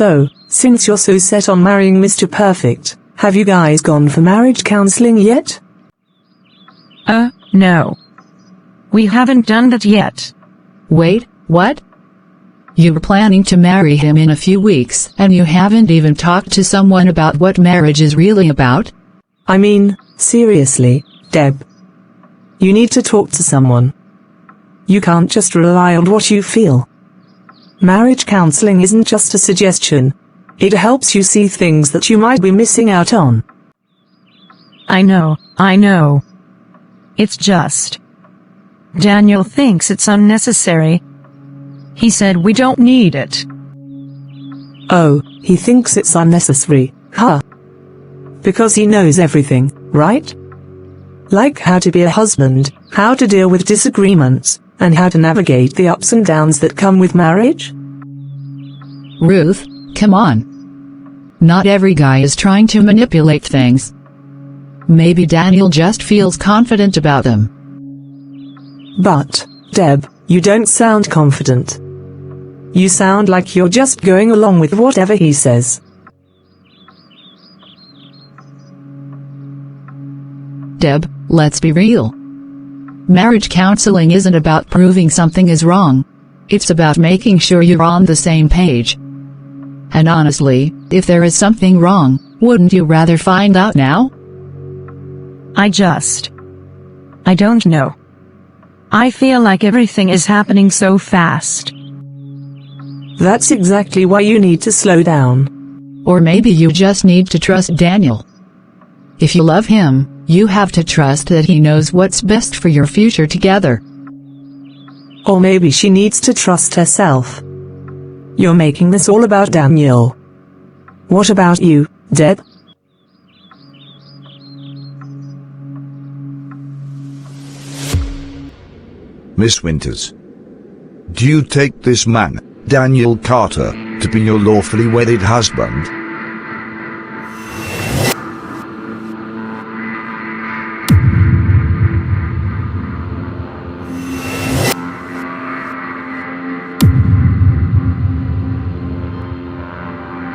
So, since you're so set on marrying Mr. Perfect, have you guys gone for marriage counseling yet? No. We haven't done that yet. Wait, what? You were planning to marry him in a few weeks, and you haven't even talked to someone about what marriage is really about? I mean, seriously, Deb. You need to talk to someone. You can't just rely on what you feel. Marriage counseling isn't just a suggestion. It helps you see things that you might be missing out on. I know. It's just, Daniel thinks it's unnecessary. He said we don't need it. Oh, he thinks it's unnecessary, huh? Because he knows everything, right? Like how to be a husband, how to deal with disagreements, and how to navigate the ups and downs that come with marriage? Ruth, come on. Not every guy is trying to manipulate things. Maybe Daniel just feels confident about them. But, Deb, you don't sound confident. You sound like you're just going along with whatever he says. Deb, let's be real. Marriage counseling isn't about proving something is wrong. It's about making sure you're on the same page. And honestly, if there is something wrong, wouldn't you rather find out now? I don't know. I feel like everything is happening so fast. That's exactly why you need to slow down. Or maybe you just need to trust Daniel. If you love him, you have to trust that he knows what's best for your future together. Or maybe she needs to trust herself. You're making this all about Daniel. What about you, Deb? Miss Winters, do you take this man, Daniel Carter, to be your lawfully wedded husband?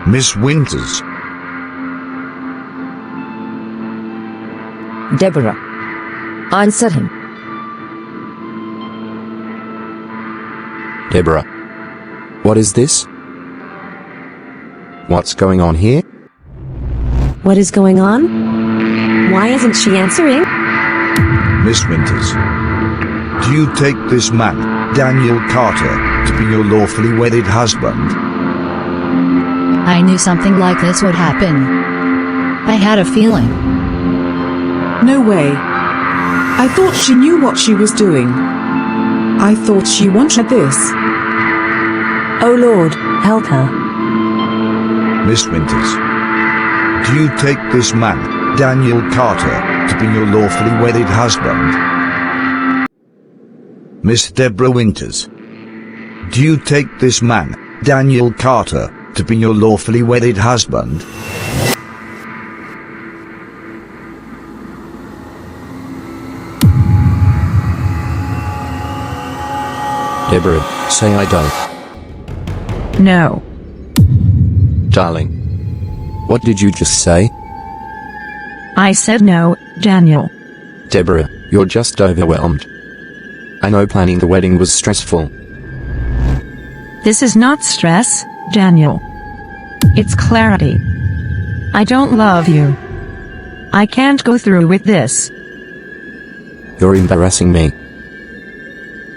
Miss Winters. Deborah, answer him. Deborah. What is this? What's going on here? What is going on? Why isn't she answering? Miss Winters, do you take this man, Daniel Carter, to be your lawfully wedded husband? I knew something like this would happen. I had a feeling. No way. I thought she knew what she was doing. I thought she wanted this. Oh Lord, help her. Miss Winters, do you take this man, Daniel Carter, to be your lawfully wedded husband? Miss Deborah Winters, do you take this man, Daniel Carter, to be your lawfully wedded husband? Deborah, say I don't. No. Darling. What did you just say? I said no, Daniel. Deborah, you're just overwhelmed. I know planning the wedding was stressful. This is not stress, Daniel. It's clarity. I don't love you. I can't go through with this. You're embarrassing me.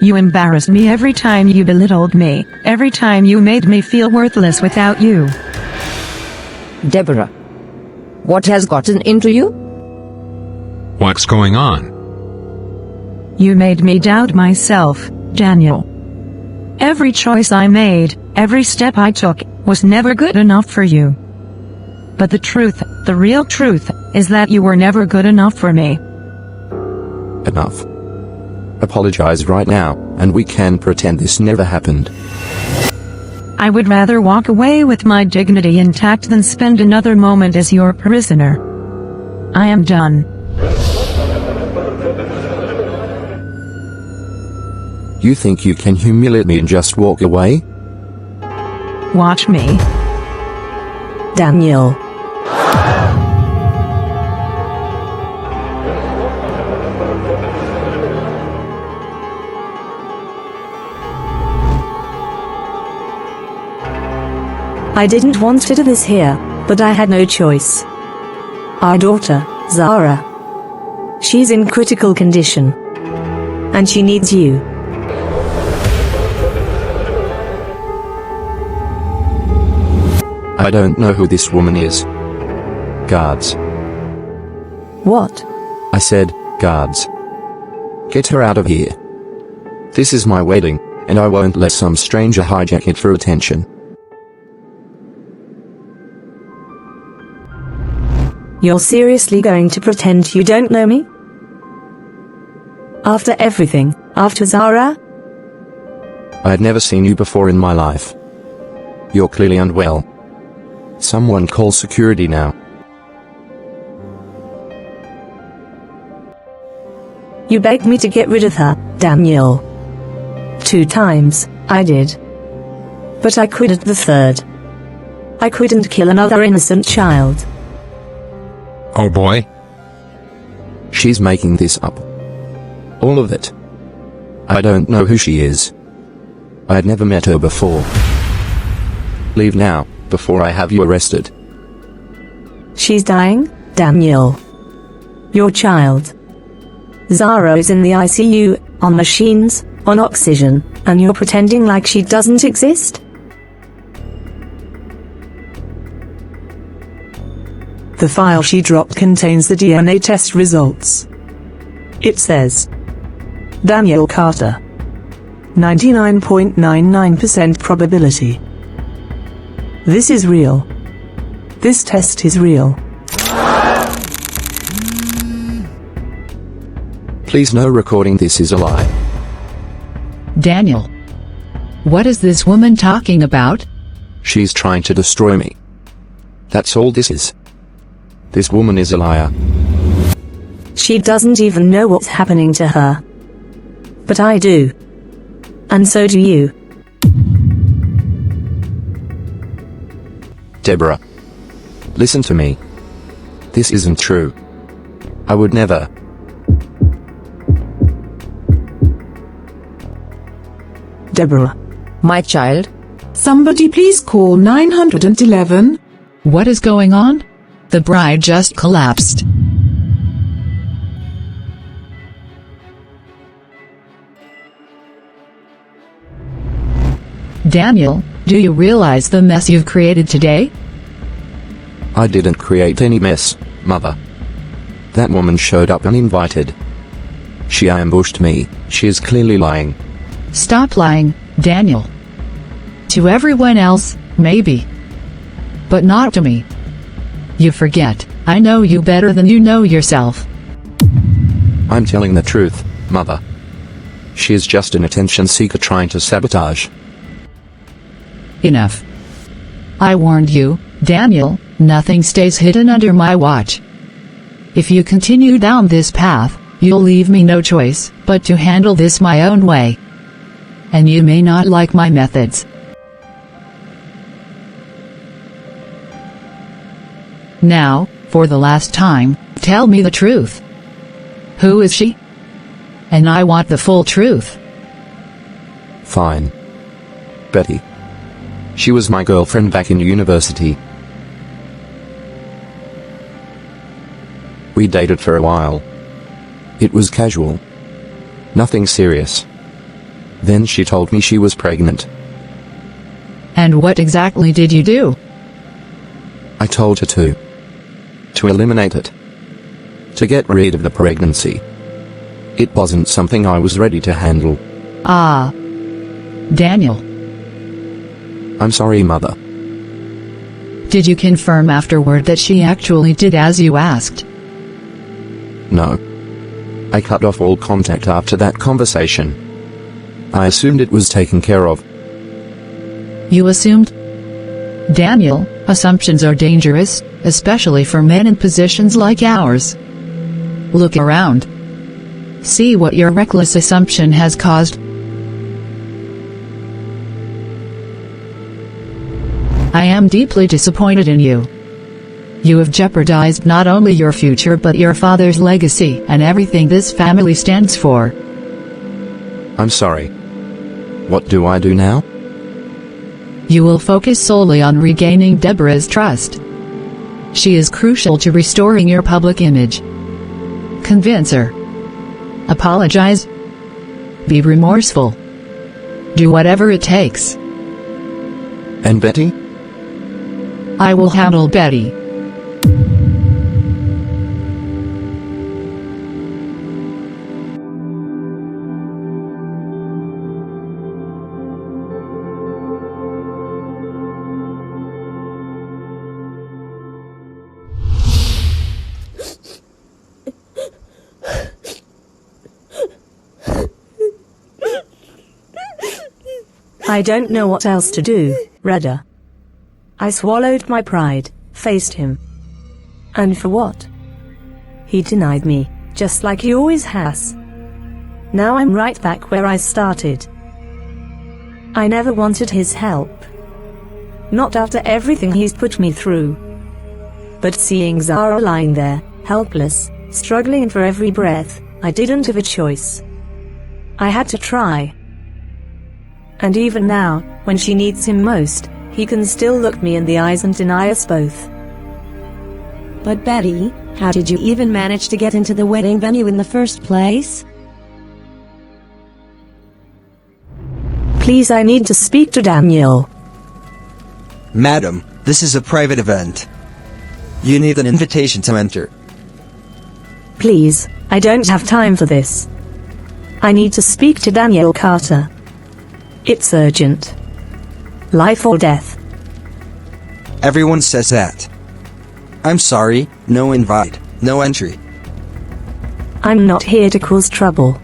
You embarrassed me every time you belittled me, every time you made me feel worthless without you. Deborah, what has gotten into you? What's going on? You made me doubt myself, Daniel. Every choice I made, every step I took, was never good enough for you. But the truth, the real truth, is that you were never good enough for me. Enough. Apologize right now, and we can pretend this never happened. I would rather walk away with my dignity intact than spend another moment as your prisoner. I am done. You think you can humiliate me and just walk away? Watch me. Daniel. I didn't want to do this here, but I had no choice. Our daughter, Zara. She's in critical condition. And she needs you. I don't know who this woman is. Guards. What? I said, guards. Get her out of here. This is my wedding, and I won't let some stranger hijack it for attention. You're seriously going to pretend you don't know me? After everything, after Zara? I had never seen you before in my life. You're clearly unwell. Someone call security now. You begged me to get rid of her, Daniel. 2 times, I did. But I couldn't the third. I couldn't kill another innocent child. Oh boy. She's making this up. All of it. I don't know who she is. I had never met her before. Leave now, before I have you arrested. She's dying, Daniel. Your child. Zara is in the ICU, on machines, on oxygen, and you're pretending like she doesn't exist? The file she dropped contains the DNA test results. It says, Daniel Carter. 99.99% probability. This is real. This test is real. Please no recording, this is a lie. Daniel. What is this woman talking about? She's trying to destroy me. That's all this is. This woman is a liar. She doesn't even know what's happening to her. But I do. And so do you. Deborah. Listen to me. This isn't true. I would never. Deborah. My child? Somebody please call 911. What is going on? The bride just collapsed. Daniel, do you realize the mess you've created today? I didn't create any mess, Mother. That woman showed up uninvited. She ambushed me. She is clearly lying. Stop lying, Daniel. To everyone else, maybe. But not to me. You forget, I know you better than you know yourself. I'm telling the truth, Mother. She is just an attention seeker trying to sabotage. Enough. I warned you, Daniel, nothing stays hidden under my watch. If you continue down this path, you'll leave me no choice but to handle this my own way. And you may not like my methods. Now, for the last time, tell me the truth. Who is she? And I want the full truth. Fine. Betty. She was my girlfriend back in university. We dated for a while. It was casual. Nothing serious. Then she told me she was pregnant. And what exactly did you do? I told her to eliminate it. To get rid of the pregnancy. It wasn't something I was ready to handle. Ah. Daniel. I'm sorry, Mother. Did you confirm afterward that she actually did as you asked? No. I cut off all contact after that conversation. I assumed it was taken care of. You assumed? Daniel, assumptions are dangerous, especially for men in positions like ours. Look around. See what your reckless assumption has caused. I am deeply disappointed in you. You have jeopardized not only your future but your father's legacy and everything this family stands for. I'm sorry. What do I do now? You will focus solely on regaining Deborah's trust. She is crucial to restoring your public image. Convince her. Apologize. Be remorseful. Do whatever it takes. And Betty? I will handle Betty. I don't know what else to do, Reda. I swallowed my pride, faced him. And for what? He denied me, just like he always has. Now I'm right back where I started. I never wanted his help. Not after everything he's put me through. But seeing Zara lying there, helpless, struggling for every breath, I didn't have a choice. I had to try. And even now, when she needs him most, he can still look me in the eyes and deny us both. But Betty, how did you even manage to get into the wedding venue in the first place? Please, I need to speak to Daniel. Madam, this is a private event. You need an invitation to enter. Please, I don't have time for this. I need to speak to Daniel Carter. It's urgent. Life or death. Everyone says that. I'm sorry, no invite, no entry. I'm not here to cause trouble.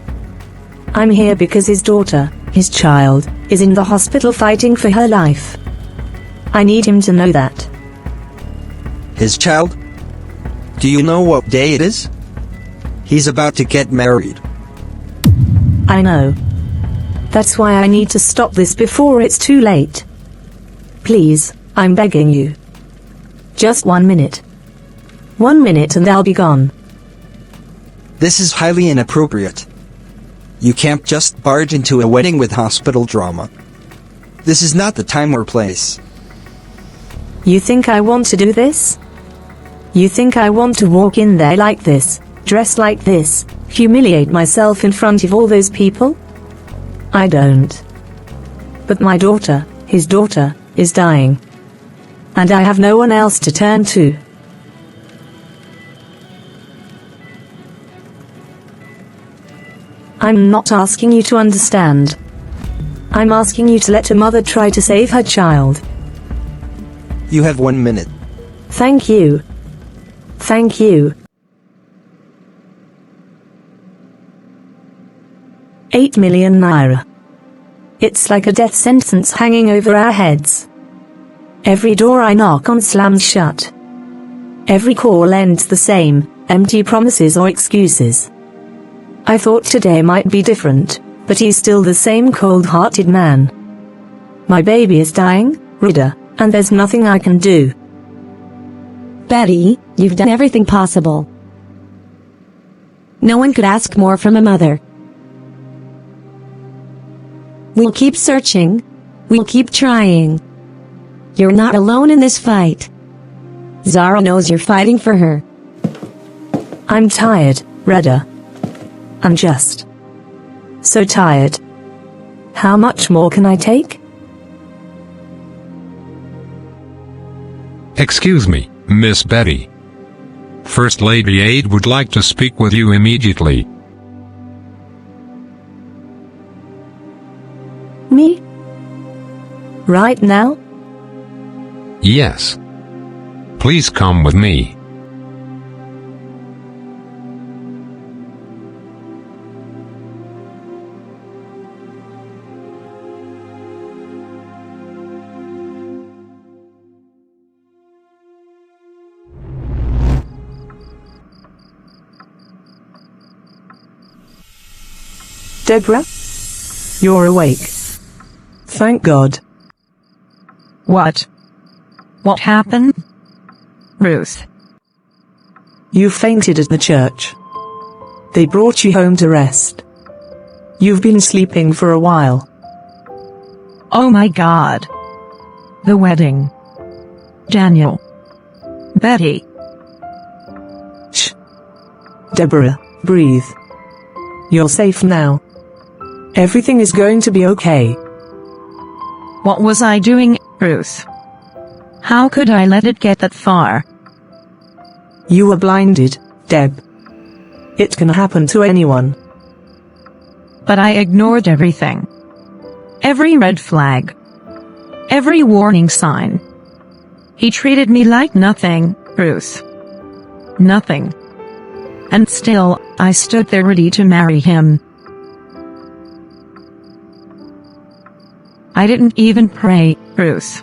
I'm here because his daughter, his child, is in the hospital fighting for her life. I need him to know that. His child? Do you know what day it is? He's about to get married. I know. That's why I need to stop this before it's too late. Please, I'm begging you. Just 1 minute. 1 minute and I'll be gone. This is highly inappropriate. You can't just barge into a wedding with hospital drama. This is not the time or place. You think I want to do this? You think I want to walk in there like this, dress like this, humiliate myself in front of all those people? I don't. But my daughter, his daughter, is dying. And I have no one else to turn to. I'm not asking you to understand. I'm asking you to let a mother try to save her child. You have 1 minute. Thank you. Thank you. 8 million naira. It's like a death sentence hanging over our heads. Every door I knock on slams shut. Every call ends the same, empty promises or excuses. I thought today might be different, but he's still the same cold-hearted man. My baby is dying, Rida, and there's nothing I can do. Betty, you've done everything possible. No one could ask more from a mother. We'll keep searching. We'll keep trying. You're not alone in this fight. Zara knows you're fighting for her. I'm tired, Reda. I'm just so tired. How much more can I take? Excuse me, Miss Betty. First Lady Aide would like to speak with you immediately. Me? Right now? Yes. Please come with me. Deborah? You're awake. Thank God. What? What happened? Ruth. You fainted at the church. They brought you home to rest. You've been sleeping for a while. Oh my God. The wedding. Daniel. Betty. Shh. Deborah, breathe. You're safe now. Everything is going to be okay. What was I doing, Ruth? How could I let it get that far? You were blinded, Deb. It can happen to anyone. But I ignored everything. Every red flag. Every warning sign. He treated me like nothing, Ruth. Nothing. And still, I stood there ready to marry him. I didn't even pray, Ruth.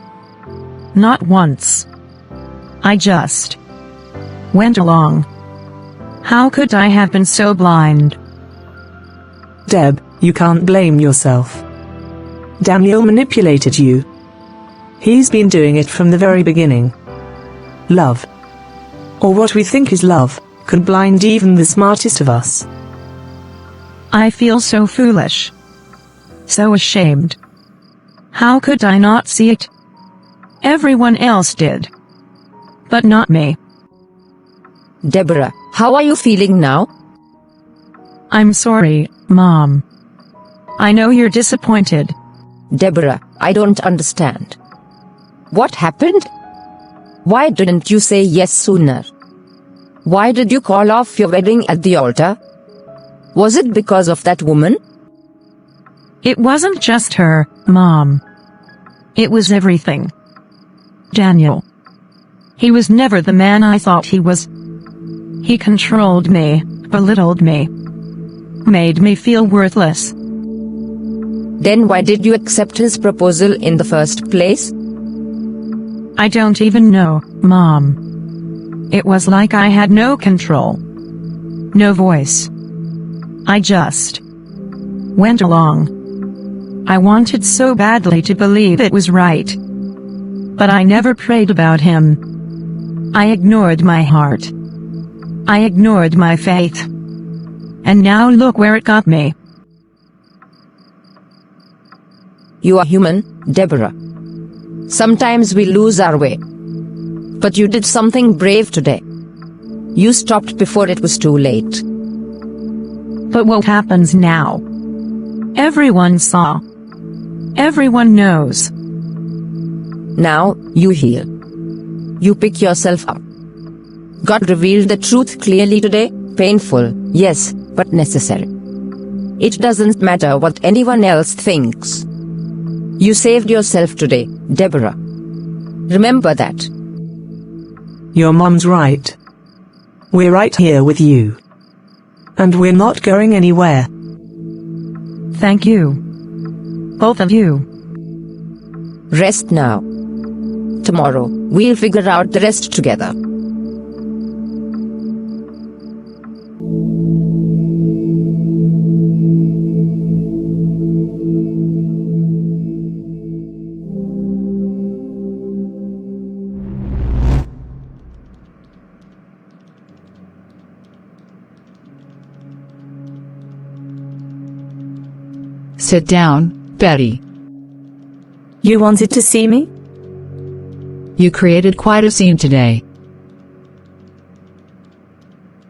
Not once. I just went along. How could I have been so blind? Deb, you can't blame yourself. Daniel manipulated you. He's been doing it from the very beginning. Love, or what we think is love, could blind even the smartest of us. I feel so foolish. So ashamed. How could I not see it? Everyone else did. But not me. Deborah, how are you feeling now? I'm sorry, Mom. I know you're disappointed. Deborah, I don't understand. What happened? Why didn't you say yes sooner? Why did you call off your wedding at the altar? Was it because of that woman? It wasn't just her, Mom. It was everything. Daniel. He was never the man I thought he was. He controlled me, belittled me, made me feel worthless. Then why did you accept his proposal in the first place? I don't even know, Mom. It was like I had no control. No voice. I just went along. I wanted so badly to believe it was right. But I never prayed about him. I ignored my heart. I ignored my faith. And now look where it got me. You are human, Deborah. Sometimes we lose our way. But you did something brave today. You stopped before it was too late. But what happens now? Everyone saw. Everyone knows. Now, you heal. You pick yourself up. God revealed the truth clearly today, painful, yes, but necessary. It doesn't matter what anyone else thinks. You saved yourself today, Deborah. Remember that. Your mom's right. We're right here with you. And we're not going anywhere. Thank you. Both of you. Rest now. Tomorrow, we'll figure out the rest together. Sit down, Betty. You wanted to see me? You created quite a scene today.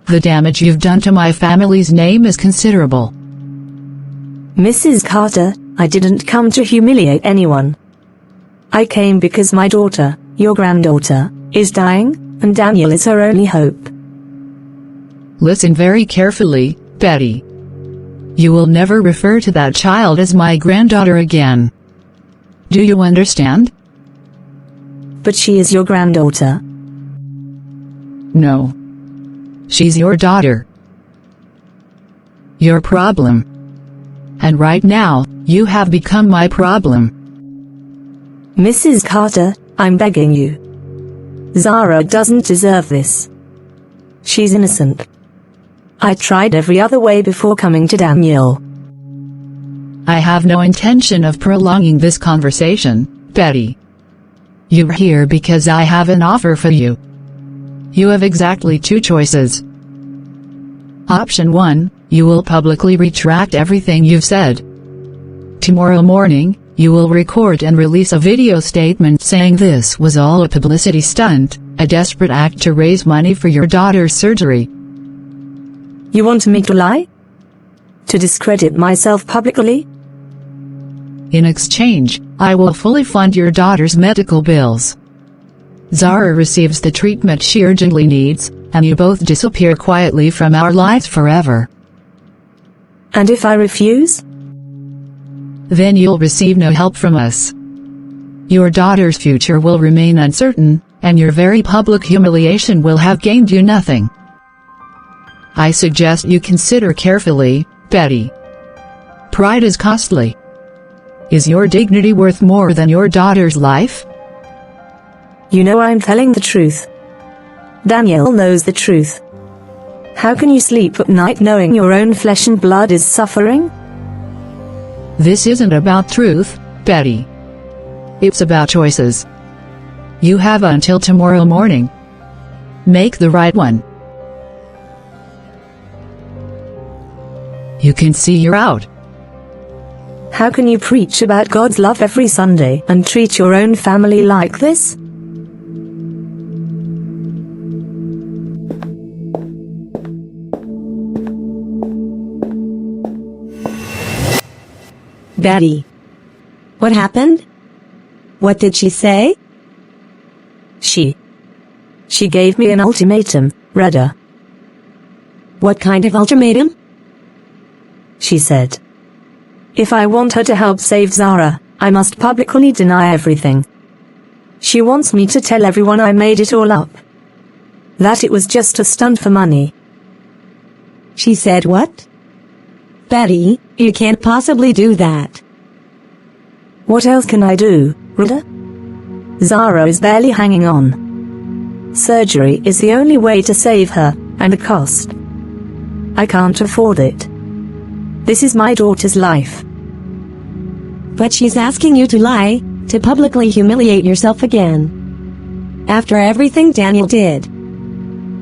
The damage you've done to my family's name is considerable. Mrs. Carter, I didn't come to humiliate anyone. I came because my daughter, your granddaughter, is dying, and Daniel is her only hope. Listen very carefully, Betty. You will never refer to that child as my granddaughter again. Do you understand? But she is your granddaughter. No. She's your daughter. Your problem. And right now, you have become my problem. Mrs. Carter, I'm begging you. Zara doesn't deserve this. She's innocent. I tried every other way before coming to Daniel. I have no intention of prolonging this conversation, Betty. You're here because I have an offer for you. You have exactly two choices. Option 1, you will publicly retract everything you've said. Tomorrow morning, you will record and release a video statement saying this was all a publicity stunt, a desperate act to raise money for your daughter's surgery. You want me to lie? To discredit myself publicly? In exchange, I will fully fund your daughter's medical bills. Zara receives the treatment she urgently needs, and you both disappear quietly from our lives forever. And if I refuse? Then you'll receive no help from us. Your daughter's future will remain uncertain, and your very public humiliation will have gained you nothing. I suggest you consider carefully, Betty. Pride is costly. Is your dignity worth more than your daughter's life? You know I'm telling the truth. Danielle knows the truth. How can you sleep at night knowing your own flesh and blood is suffering? This isn't about truth, Betty. It's about choices. You have until tomorrow morning. Make the right one. You can see you're out. How can you preach about God's love every Sunday and treat your own family like this? Betty. What happened? What did she say? She gave me an ultimatum, Reda. What kind of ultimatum? She said, if I want her to help save Zara, I must publicly deny everything. She wants me to tell everyone I made it all up. That it was just a stunt for money. She said what? Betty, you can't possibly do that. What else can I do, Reda? Zara is barely hanging on. Surgery is the only way to save her, and the cost. I can't afford it. This is my daughter's life. But she's asking you to lie, to publicly humiliate yourself again. After everything Daniel did.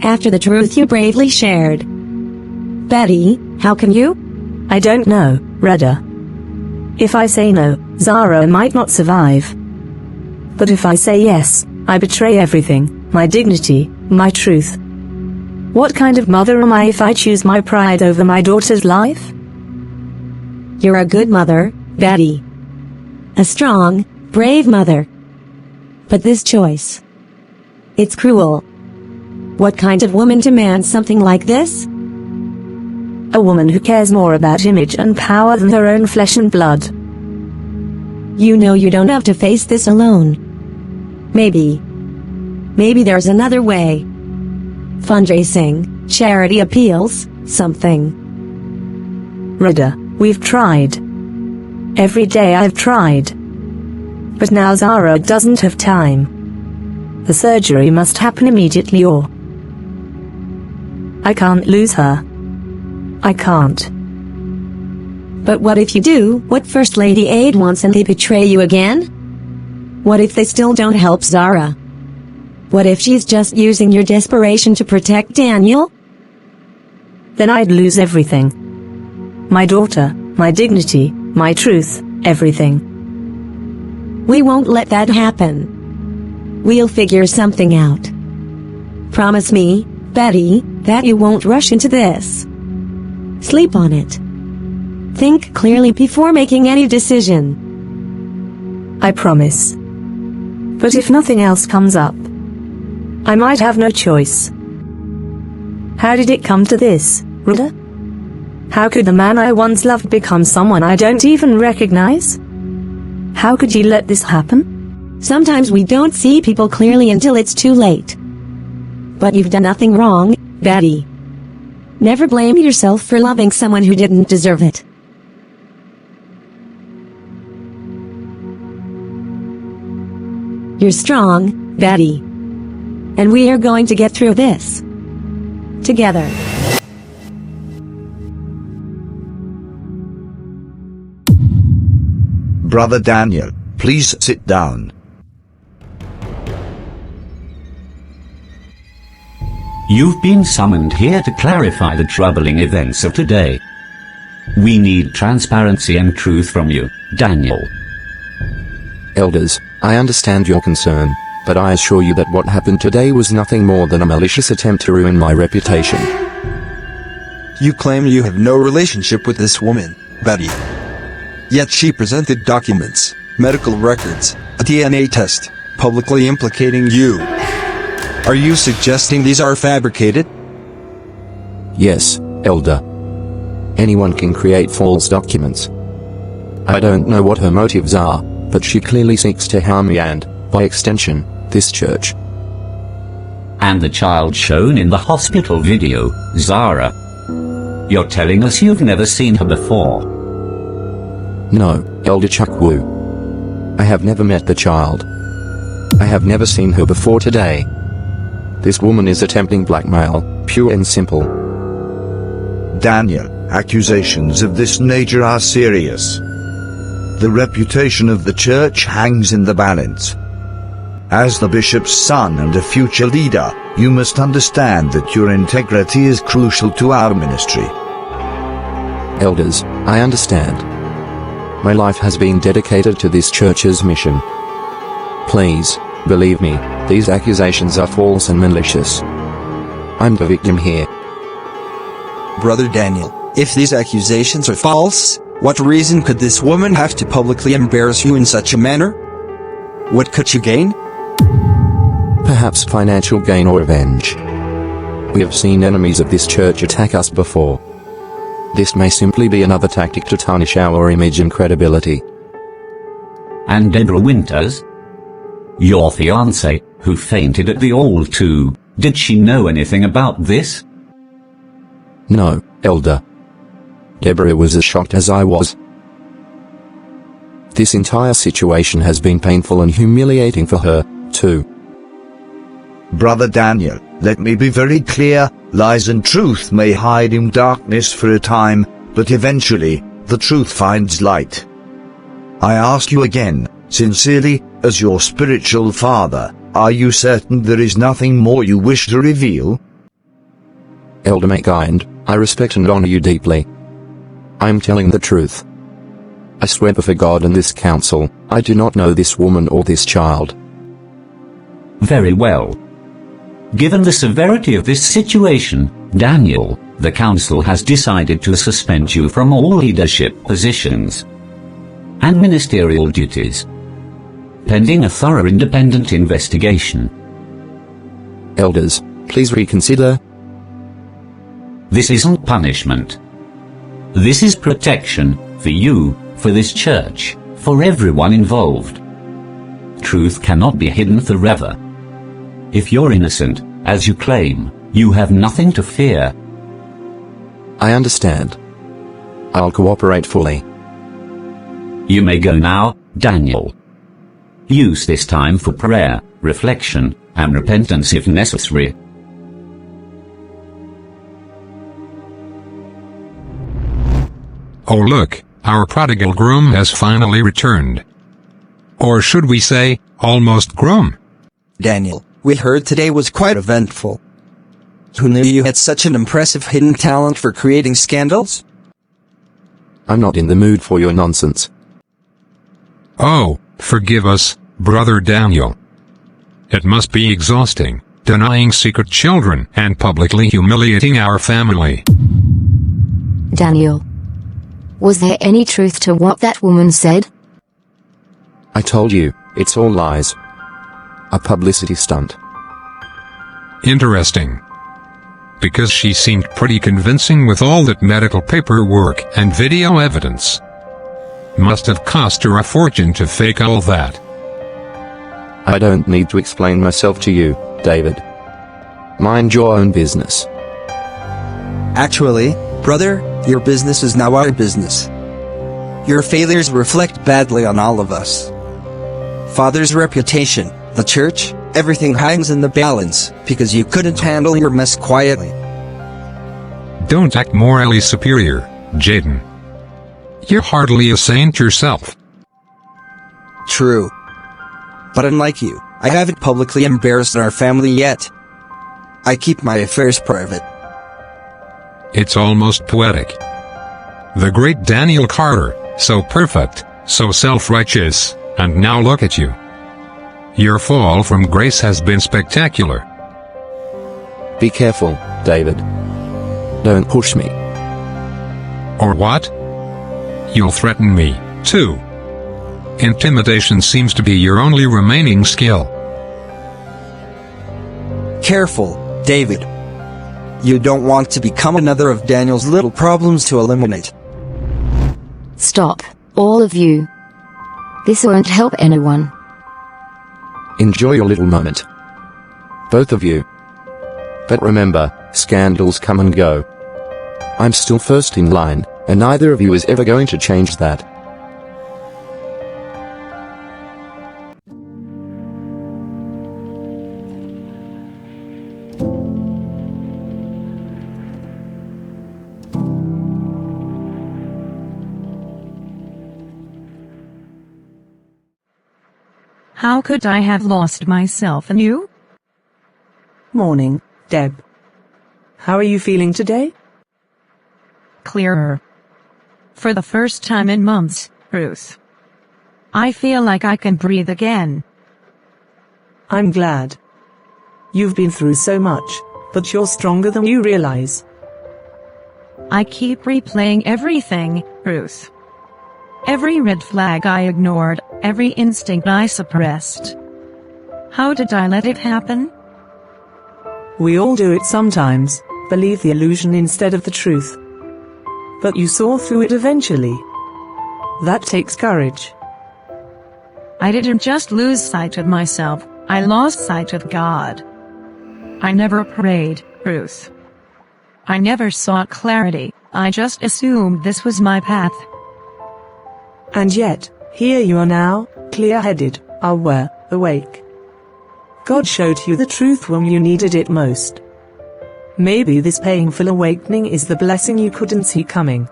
After the truth you bravely shared. Betty, how can you? I don't know, Reda. If I say no, Zara might not survive. But if I say yes, I betray everything, my dignity, my truth. What kind of mother am I if I choose my pride over my daughter's life? You're a good mother, Betty. A strong, brave mother. But this choice. It's cruel. What kind of woman demands something like this? A woman who cares more about image and power than her own flesh and blood. You know you don't have to face this alone. Maybe there's another way. Fundraising, charity appeals, something. Reda, we've tried. Every day I've tried. But now Zara doesn't have time. The surgery must happen immediately or I can't lose her. I can't. But what if you do what First Lady Aid wants and they betray you again? What if they still don't help Zara? What if she's just using your desperation to protect Daniel? Then I'd lose everything. My daughter, my dignity, my truth, everything. We won't let that happen. We'll figure something out. Promise me, Betty, that you won't rush into this. Sleep on it. Think clearly before making any decision. I promise. But if nothing else comes up, I might have no choice. How did it come to this, Reda? How could the man I once loved become someone I don't even recognize? How could you let this happen? Sometimes we don't see people clearly until it's too late. But you've done nothing wrong, Betty. Never blame yourself for loving someone who didn't deserve it. You're strong, Betty. And we are going to get through this. Together. Brother Daniel, please sit down. You've been summoned here to clarify the troubling events of today. We need transparency and truth from you, Daniel. Elders, I understand your concern, but I assure you that what happened today was nothing more than a malicious attempt to ruin my reputation. You claim you have no relationship with this woman, Betty. Yet she presented documents, medical records, a DNA test, publicly implicating you. Are you suggesting these are fabricated? Yes, Elder. Anyone can create false documents. I don't know what her motives are, but she clearly seeks to harm me and, by extension, this church. And the child shown in the hospital video, Zara. You're telling us you've never seen her before? No, Elder Chuck Wu. I have never met the child. I have never seen her before today. This woman is attempting blackmail, pure and simple. Daniel, accusations of this nature are serious. The reputation of the church hangs in the balance. As the bishop's son and a future leader, you must understand that your integrity is crucial to our ministry. Elders, I understand. My life has been dedicated to this church's mission. Please, believe me, these accusations are false and malicious. I'm the victim here. Brother Daniel, if these accusations are false, what reason could this woman have to publicly embarrass you in such a manner? What could you gain? Perhaps financial gain or revenge. We have seen enemies of this church attack us before. This may simply be another tactic to tarnish our image and credibility. And Deborah Winters? Your fiancée, who fainted at the altar, did she know anything about this? No, Elder. Deborah was as shocked as I was. This entire situation has been painful and humiliating for her, too. Brother Daniel, let me be very clear, lies and truth may hide in darkness for a time, but eventually, the truth finds light. I ask you again, sincerely, as your spiritual father, are you certain there is nothing more you wish to reveal? Elder Makind, I respect and honor you deeply. I am telling the truth. I swear before God and this council, I do not know this woman or this child. Very well. Given the severity of this situation, Daniel, the council has decided to suspend you from all leadership positions and ministerial duties, pending a thorough independent investigation. Elders, please reconsider. This isn't punishment. This is protection, for you, for this church, for everyone involved. Truth cannot be hidden forever. If you're innocent, as you claim, you have nothing to fear. I understand. I'll cooperate fully. You may go now, Daniel. Use this time for prayer, reflection, and repentance if necessary. Oh look, our prodigal groom has finally returned. Or should we say, almost groom? Daniel, we heard today was quite eventful. Who knew you had such an impressive hidden talent for creating scandals? I'm not in the mood for your nonsense. Oh, forgive us, Brother Daniel. It must be exhausting, denying secret children and publicly humiliating our family. Daniel, was there any truth to what that woman said? I told you, it's all lies. A publicity stunt. Interesting. Because she seemed pretty convincing with all that medical paperwork and video evidence. Must have cost her a fortune to fake all that. I don't need to explain myself to you, David. Mind your own business. Actually, brother, your business is now our business. Your failures reflect badly on all of us. Father's reputation, the church, everything hangs in the balance, because you couldn't handle your mess quietly. Don't act morally superior, Jaden. You're hardly a saint yourself. True. But unlike you, I haven't publicly embarrassed our family yet. I keep my affairs private. It's almost poetic. The great Daniel Carter, so perfect, so self-righteous, and now look at you. Your fall from grace has been spectacular. Be careful, David. Don't push me. Or what? You'll threaten me, too. Intimidation seems to be your only remaining skill. Careful, David. You don't want to become another of Daniel's little problems to eliminate. Stop, all of you. This won't help anyone. Enjoy your little moment. Both of you. But remember, scandals come and go. I'm still first in line, and neither of you is ever going to change that. How could I have lost myself in you? Morning, Deb. How are you feeling today? Clearer. For the first time in months, Ruth. I feel like I can breathe again. I'm glad. You've been through so much, but you're stronger than you realize. I keep replaying everything, Ruth. Every red flag I ignored, every instinct I suppressed. How did I let it happen? We all do it sometimes, believe the illusion instead of the truth. But you saw through it eventually. That takes courage. I didn't just lose sight of myself, I lost sight of God. I never prayed, Ruth. I never sought clarity, I just assumed this was my path. And yet, here you are now, clear-headed, aware, awake. God showed you the truth when you needed it most. Maybe this painful awakening is the blessing you couldn't see coming.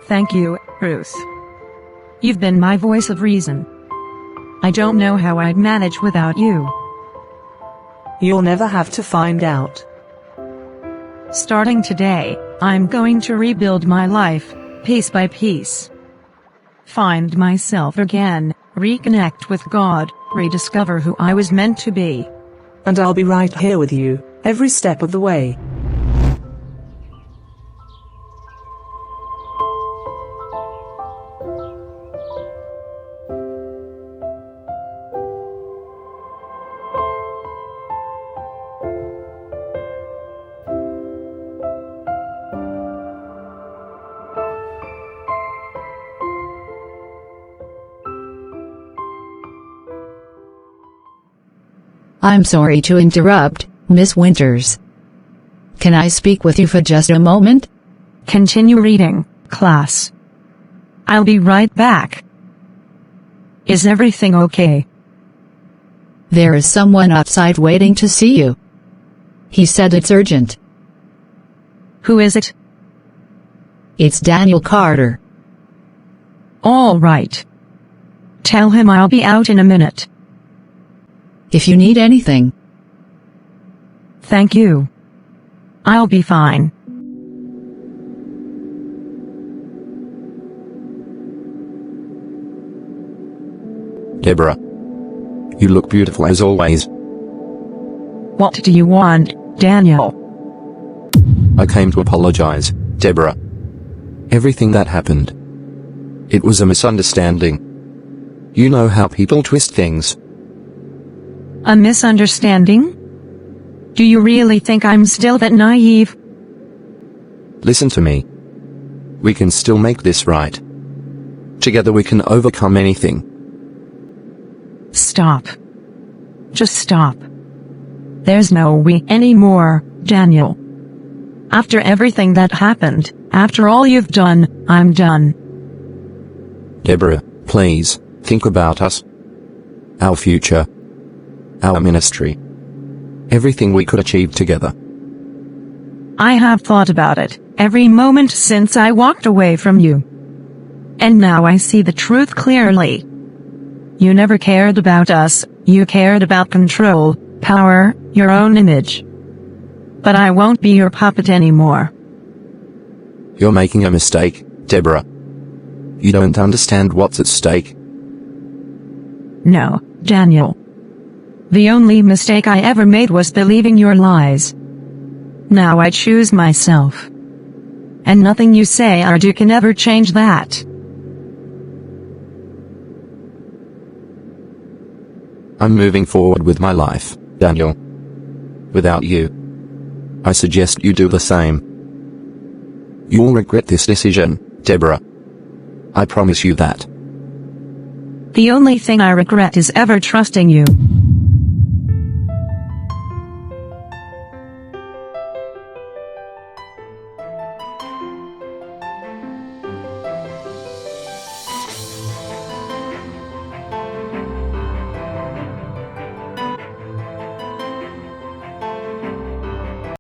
Thank you, Ruth. You've been my voice of reason. I don't know how I'd manage without you. You'll never have to find out. Starting today, I'm going to rebuild my life, piece by piece. Find myself again, reconnect with God, rediscover who I was meant to be. And I'll be right here with you, every step of the way. I'm sorry to interrupt, Miss Winters. Can I speak with you for just a moment? Continue reading, class. I'll be right back. Is everything okay? There is someone outside waiting to see you. He said it's urgent. Who is it? It's Daniel Carter. All right. Tell him I'll be out in a minute. If you need anything. Thank you. I'll be fine. Deborah. You look beautiful as always. What do you want, Daniel? I came to apologize, Deborah. Everything that happened. It was a misunderstanding. You know how people twist things. A misunderstanding? Do you really think I'm still that naive? Listen to me. We can still make this right. Together we can overcome anything. Stop. Just stop. There's no we anymore, Daniel. After everything that happened, after all you've done, I'm done. Deborah, please, think about us. Our future. Our ministry. Everything we could achieve together. I have thought about it, every moment since I walked away from you. And now I see the truth clearly. You never cared about us, you cared about control, power, your own image. But I won't be your puppet anymore. You're making a mistake, Deborah. You don't understand what's at stake. No, Daniel. The only mistake I ever made was believing your lies. Now I choose myself. And nothing you say or do can ever change that. I'm moving forward with my life, Daniel. Without you. I suggest you do the same. You'll regret this decision, Deborah. I promise you that. The only thing I regret is ever trusting you.